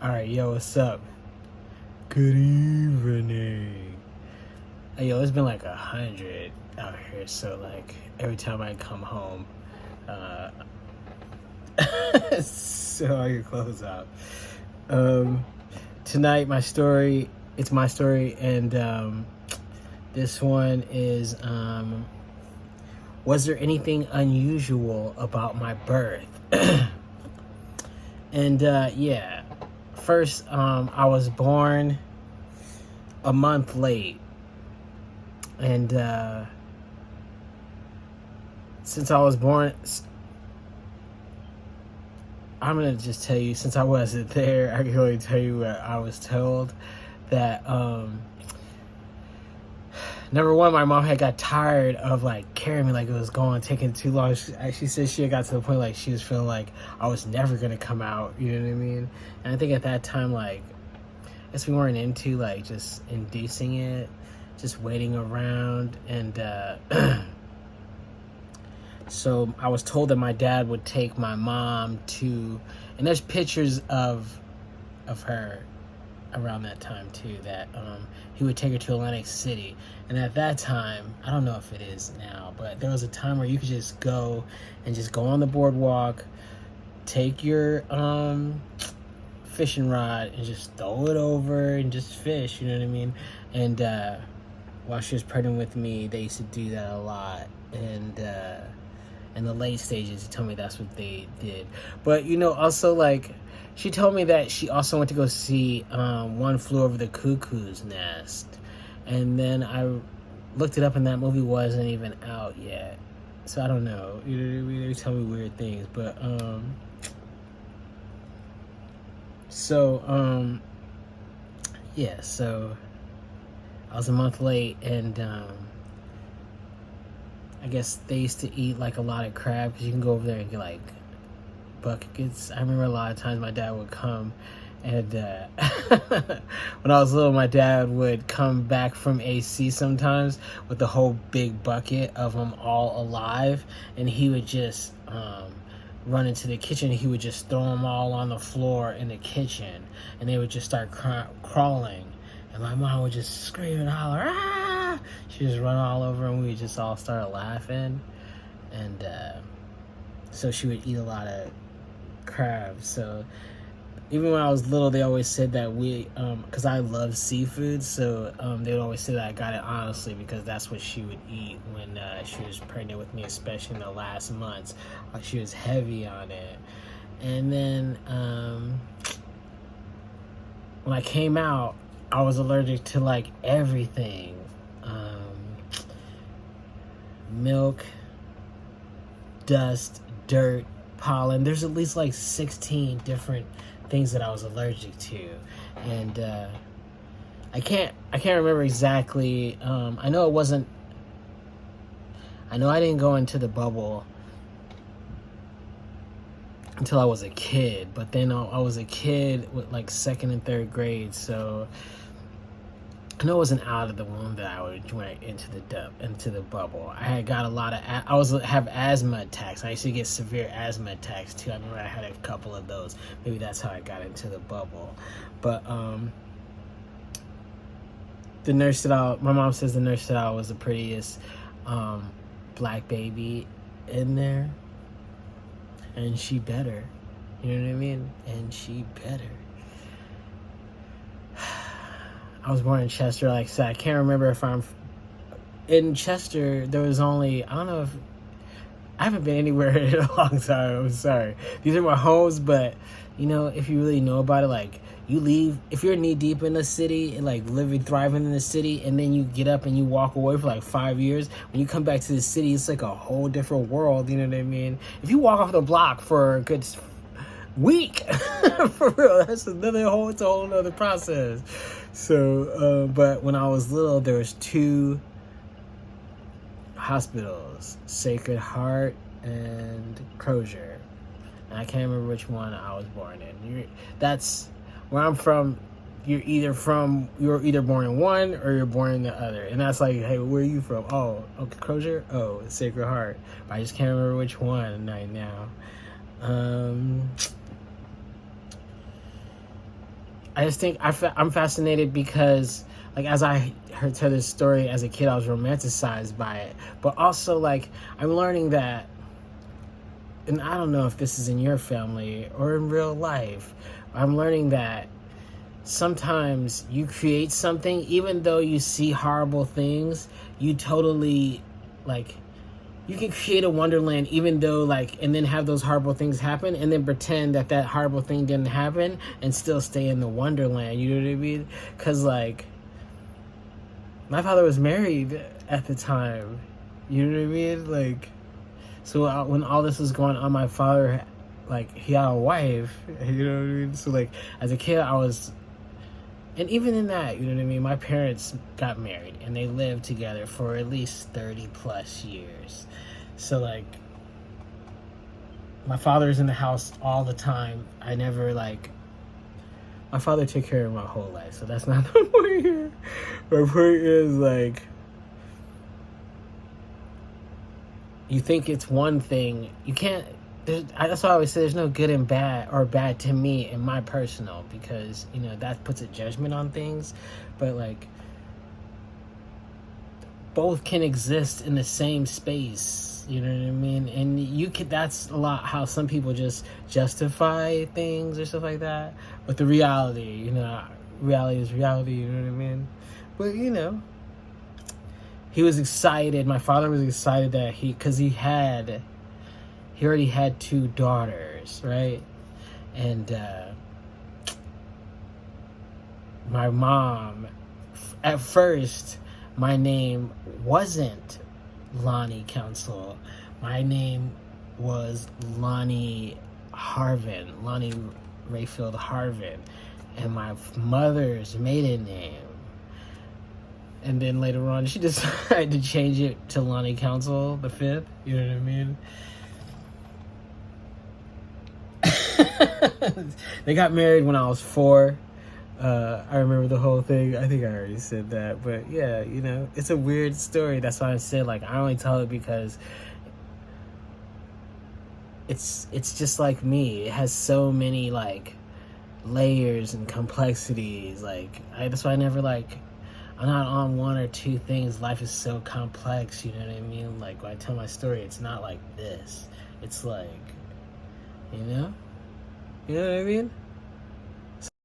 Alright, yo, what's up? Good evening. Hey, yo, it's been like 100 out here, so like every time I come home, uh, so all your clothes out. Tonight, it's my story, and this one is, was there anything unusual about my birth? And yeah, first, I was born a month late, and since I was born, I'm gonna just tell you, since I wasn't there, I can only tell you what I was told. That number one, my mom had got tired of like carrying me, like it was taking too long. She said she had got to the point like she was feeling like I was never gonna come out. You know what I mean? And I think at that time, like, I guess we weren't into like just inducing it, just waiting around, and so I was told that my dad would take my mom to, and there's pictures of her around that time too, that he would take her to Atlantic City. And at that time, I don't know if it is now, but there was a time where you could just go on the boardwalk, take your fishing rod and just throw it over and just fish, you know what I mean? And while she was pregnant with me, they used to do that a lot. And in the late stages, she told me that's what they did. But also, like, she told me that she also went to go see One Flew Over the Cuckoo's Nest. And then I looked it up, and that movie wasn't even out yet. So I don't know. You know what I mean? They tell me weird things. But yeah, so I was a month late, and I guess they used to eat like a lot of crab, because you can go over there and get like buckets. I remember a lot of times my dad would come, and when I was little, my dad would come back from AC sometimes with a whole big bucket of them all alive, and he would just run into the kitchen. He would just throw them all on the floor in the kitchen, and they would just start crawling, and my mom would just scream and holler, ah! She'd just run all over, and we would just all start laughing. And so she would eat a lot of crabs. So even when I was little, they always said that because I love seafood, so they would always say that I got it honestly, because that's what she would eat when she was pregnant with me, especially in the last months. Like, she was heavy on it. And then when I came out, I was allergic to like everything. Milk, dust, dirt, pollen. There's at least like 16 different things that I was allergic to, and I can't remember exactly. I know I didn't go into the bubble until I was a kid, but then I was a kid with like second and third grade, so I know it wasn't out of the womb that I went into the bubble. I had got a lot of have asthma attacks. I used to get severe asthma attacks too. I remember I had a couple of those. Maybe that's how I got into the bubble. But my mom says the nurse said I was the prettiest black baby in there, and she better. You know what I mean? And she better. I was born in Chester, like I said. I can't remember if I'm in Chester. There was only, I don't know if I haven't been anywhere in a long time. I'm sorry. These are my homes, but if you really know about it, like, you leave, if you're knee deep in the city and like living, thriving in the city, and then you get up and you walk away for like 5 years, when you come back to the city, it's like a whole different world. You know what I mean? If you walk off the block for a good week, for real, it's a whole nother process. So but when I was little, there was 2 hospitals, Sacred Heart and Crozier, and I can't remember which one I was born in. That's where I'm from. You're either born in one or you're born in the other, and that's like, hey, where are you from? Oh, okay, Crozier. Oh, Sacred Heart. But I just can't remember which one right now. I just think I'm fascinated because, like, as I heard tell this story as a kid, I was romanticized by it. But also, like, I'm learning that, and I don't know if this is in your family or in real life, I'm learning that sometimes you create something, even though you see horrible things, you totally, like, you can create a wonderland even though, like, and then have those horrible things happen and then pretend that that horrible thing didn't happen and still stay in the wonderland. You know what I mean? Because, like, my father was married at the time. You know what I mean? Like, so when all this was going on, my father, like, he had a wife. You know what I mean? So, like, as a kid, I was, and even in that, you know what I mean? My parents got married and they lived together for at least 30 plus years. So, like, my father's in the house all the time. I never, like, my father took care of my whole life, so that's not the point here. My point is, like, you think it's one thing. You can't, that's why I always say there's no good and bad, or bad to me in my personal, because, you know, that puts a judgment on things. But, like, both can exist in the same space. You know what I mean? And you could, that's a lot how some people just justify things or stuff like that. But the reality, you know, reality is reality, you know what I mean? But, you know, he was excited. My father was excited that because he already had 2 daughters, right? And my mom, at first, my name wasn't Lonnie Council. My name was Lonnie Harvin, Lonnie Rayfield Harvin, and my mother's maiden name. And then later on, she decided to change it to Lonnie Council the 5th. You know what I mean? They got married when I was 4. I remember the whole thing. I think I already said that, but yeah, you know, it's a weird story. That's why I said, like, I only tell it because it's just like me. It has so many, like, layers and complexities. Like, that's why I never, like, I'm not on 1 or 2 things. Life is so complex, you know what I mean? Like, when I tell my story, it's not like this. It's like, you know what I mean?